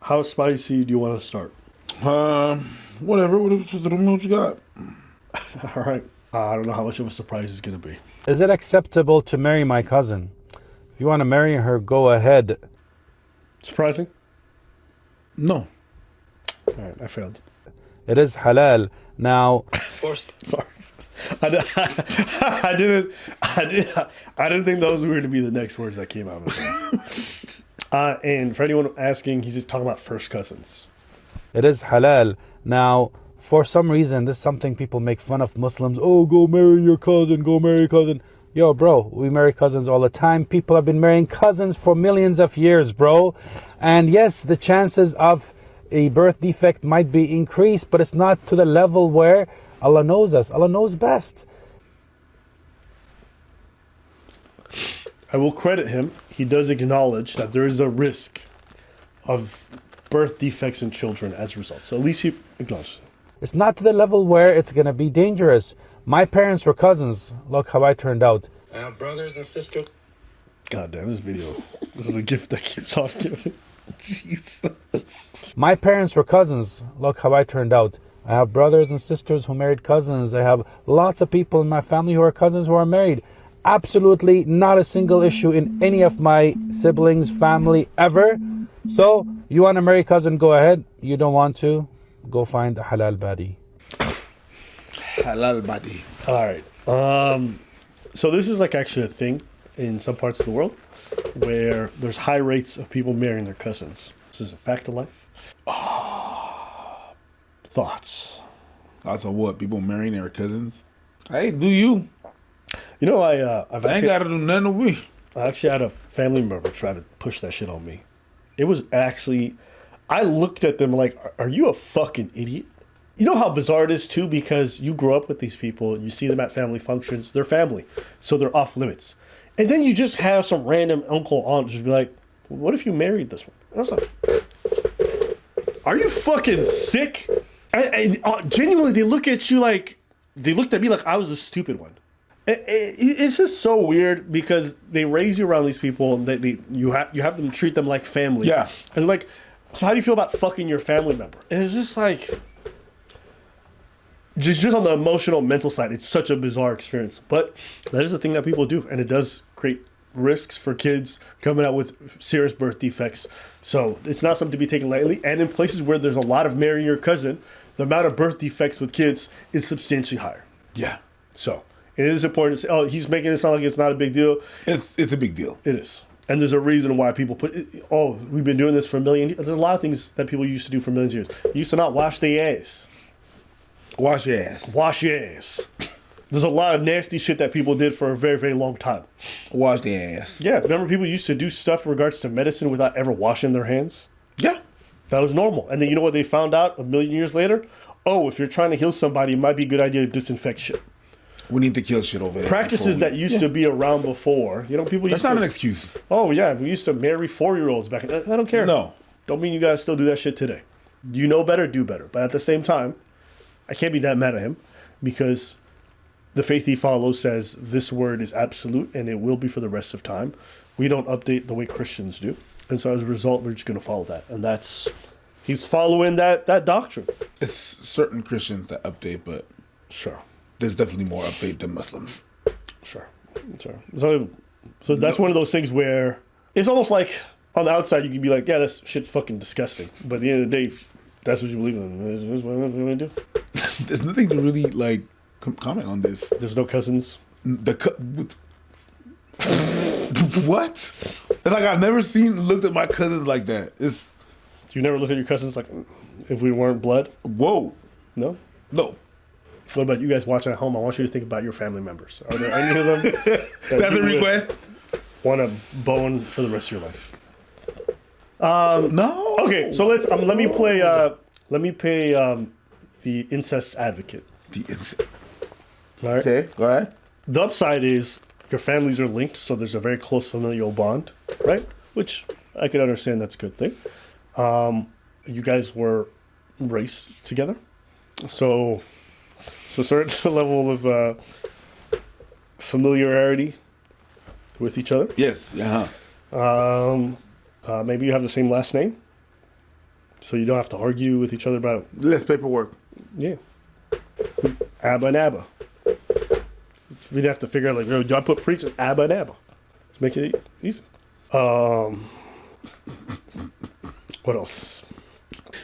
How spicy do you want to start? Whatever. What you got? All right. I don't know how much of a surprise it's going to be. Is it acceptable to marry my cousin? If you want to marry her, go ahead. Surprising? No. All right, I failed. It is halal. Now, Sorry. I didn't think those were going to be the next words that came out of it. And for anyone asking, he's just talking about first cousins. it is halal. Now, for some reason, this is something people make fun of Muslims. Oh, go marry your cousin, go marry your cousin. Yo, bro, we marry cousins all the time. People have been marrying cousins for millions of years, bro. And yes, the chances of a birth defect might be increased, but it's not to the level where Allah knows us. Allah knows best. I will credit him. He does acknowledge that there is a risk of birth defects in children as a result. So at least he acknowledges it. It's not to the level where it's going to be dangerous. My parents were cousins. Look how I turned out. I have brothers and sisters. God damn, this video. This is a gift that keeps on giving. Jesus. My parents were cousins. Look how I turned out. I have brothers and sisters who married cousins. I have lots of people in my family who are cousins who are married. Absolutely not a single issue in any of my siblings' family ever. So, you want to marry cousin, go ahead. You don't want to, go find a halal badi. Halal body. All right. So this is like actually a thing in some parts of the world where there's high rates of people marrying their cousins. This is a fact of life. Thoughts? Thoughts of what? People marrying their cousins? Hey, do you? You know, I've I ain't actually, got to do nothing with me. I actually had a family member try to push that shit on me. It was actually, I looked at them like, are you a fucking idiot? You know how bizarre it is too, because you grow up with these people, you see them at family functions, they're family, so they're off limits. And then you just have some random uncle or aunt just be like, what if you married this one? And I was like, are you fucking sick? And genuinely, they look at you like, they looked at me like I was the stupid one. It's just so weird because they raise you around these people and you have them treat them like family. Yeah. And like, so how do you feel about fucking your family member? And it's just like, just on the emotional, mental side, it's such a bizarre experience. But that is a thing that people do, and it does create risks for kids coming out with serious birth defects. So it's not something to be taken lightly. And in places where there's a lot of marrying your cousin, the amount of birth defects with kids is substantially higher. Yeah. So it is important to say, oh, he's making it sound like it's not a big deal. It's a big deal. It is. And there's a reason why people put, oh, we've been doing this for a million years. There's a lot of things that people used to do for millions of years. You used to not wash their ass. Wash your ass. Wash your ass. There's a lot of nasty shit that people did for a very, very long time. Wash their ass. Yeah, remember people used to do stuff in regards to medicine without ever washing their hands? Yeah. That was normal. And then you know what they found out a million years later? Oh, if you're trying to heal somebody, it might be a good idea to disinfect shit. We need to kill shit over there. Practices that used to be around before. You know, people That's used to... not an excuse. Oh, yeah, we used to marry 4-year-olds back in... I don't care. No. Don't mean you guys still do that shit today. You know better, do better. But at the same time, I can't be that mad at him because the faith he follows says this word is absolute and it will be for the rest of time. We don't update the way Christians do. And so as a result, we're just going to follow that. And that's... He's following that doctrine. It's certain Christians that update, but Sure. there's definitely more update than Muslims. Sure. So that's one of those things where it's almost like on the outside you can be like, yeah, that shit's fucking disgusting. But at the end of the day, if that's what you believe in, this is what we're going to do. There's nothing to really like comment on this. There's no cousins. What? It's like I've never looked at my cousins like that. It's You never look at your cousins like if we weren't blood? whoa. No? No. What about you guys watching at home? I want you to think about your family members. Are there any of them That's a request. want to bone for the rest of your life? No. Okay, so let me play the incest advocate. All right. Okay, go ahead. The upside is your families are linked, so there's a very close familial bond, right? Which I can understand that's a good thing. You guys were raised together, so certain level of familiarity with each other. Yes. Uh-huh. Maybe you have the same last name. so you don't have to argue with each other about Less paperwork. Abba and Abba. We'd have to figure out like, do I put preach with Abba and Abba? Let's make it easy. What else?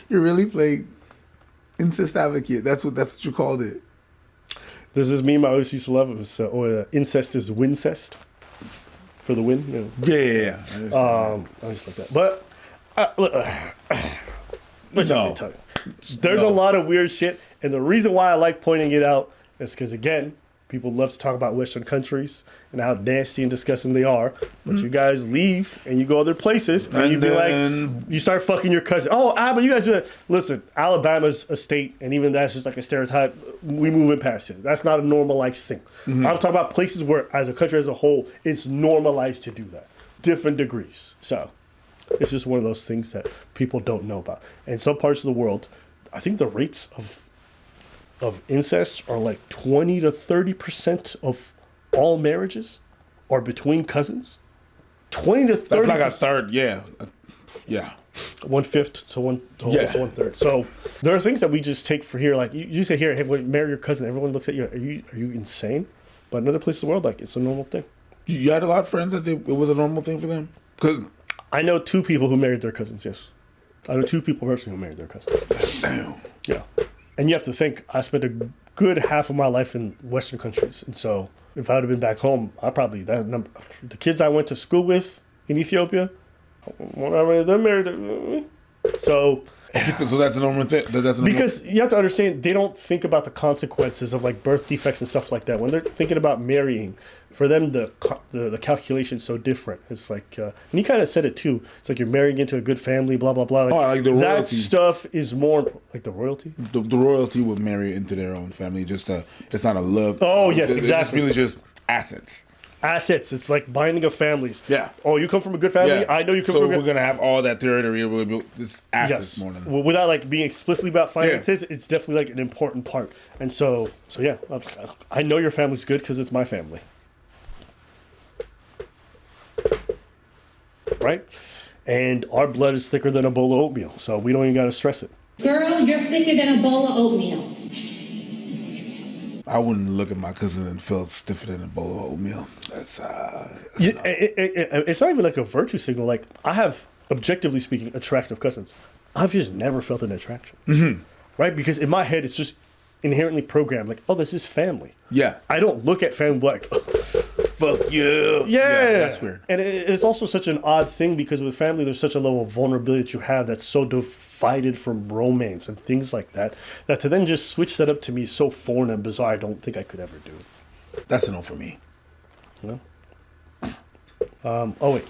You really play incest advocate. That's what you called it. There's this meme I always used to love. It was incest is wincest for the win. You know? Yeah. I understand I just like that. But No. tell you. There's a lot of weird shit, and the reason why I like pointing it out is because again, people love to talk about Western countries and how nasty and disgusting they are. But you guys leave and you go other places and you be like, you start fucking your cousin. Oh, Abba, you guys do that. Listen, Alabama's a state, and even that's just like a stereotype. We moving past it. That's not a normalized thing. I'm talking about places where, as a country as a whole, it's normalized to do that. Different degrees. So it's just one of those things that people don't know about. In some parts of the world, I think the rates of incest are like 20 to 30% of all marriages are between cousins. 20 to 30%. That's like a third, yeah. 1/5 to one to almost 1/3. So there are things that we just take for here. Like you say here, hey, marry your cousin. Everyone looks at you. Are you insane? But in other places of the world, like it's a normal thing. You had a lot of friends that it was a normal thing for them? Because I know 2 people who married their cousins. Yes, I know 2 people personally who married their cousins. damn. Yeah, and you have to think. I spent a good half of my life in Western countries, and so if I would have been back home, the kids I went to school with in Ethiopia, they're married. So that's a normal thing. because you have to understand, they don't think about the consequences of like birth defects and stuff like that when they're thinking about marrying. For them, the calculation's so different. It's like, and he kind of said it too. It's like you're marrying into a good family, blah blah blah. like the royalty. That stuff is more like the royalty. The royalty would marry into their own family. Just it's not a love. Oh yes, exactly. It's really just assets. Assets. It's like binding of families. Yeah. Oh, you come from a good family. Yeah. I know you come so from. We're gonna have all that territory. This assets more than without like being explicitly about finances. It's definitely like an important part. And so yeah, I know your family's good because it's my family. Right? And our blood is thicker than a bowl of oatmeal, so we don't even got to stress it. Girl, you're thicker than a bowl of oatmeal. I wouldn't look at my cousin and feel stiffer than a bowl of oatmeal. That's it's not even like a virtue signal. Like, I have, objectively speaking, attractive cousins. I've just never felt an attraction. Mm-hmm. Right? Because in my head, it's just inherently programmed. Like, oh, this is family. Yeah. I don't look at family like, fuck you. Yeah. That's weird. And it's also such an odd thing because with family, there's such a level of vulnerability that you have that's so divided from romance and things like that, that to then just switch that up to me is so foreign and bizarre, I don't think I could ever do it. That's a no for me. No? Oh, wait.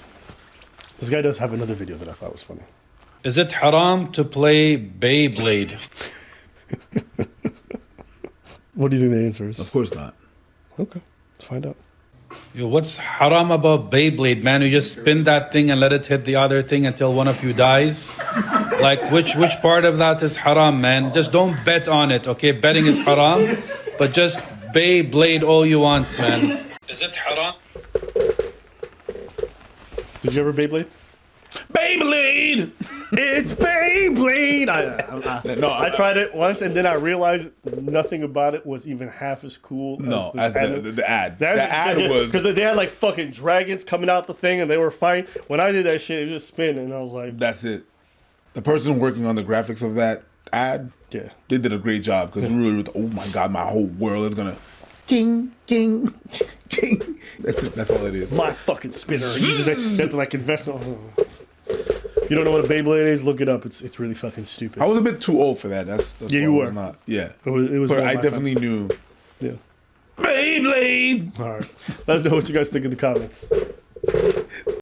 This guy does have another video that I thought was funny. Is it haram to play Beyblade? What do you think the answer is? Of course not. Okay, let's find out. Yo, what's haram about Beyblade, man? You just spin that thing and let it hit the other thing until one of you dies? Like, which part of that is haram, man? Just don't bet on it, okay? Betting is haram, but just Beyblade all you want, man. Is it haram? Did you ever Beyblade? Beyblade! It's Beyblade! I tried it once and then I realized nothing about it was even half as cool as the ad. The ad was... Because they had like fucking dragons coming out the thing and they were fighting. When I did that shit, it just spin and I was like... That's it. The person working on the graphics of that ad, they did a great job because we really, oh my God, my whole world is gonna... King, king, king. That's it. That's all it is. My fucking spinner. You have to like invest in... If you don't know what a Beyblade is, look it up. It's really fucking stupid. I was a bit too old for that. That's yeah, why you I were. was not. Yeah. It was but I definitely knew. Yeah. Beyblade! All right. Let us know what you guys think in the comments.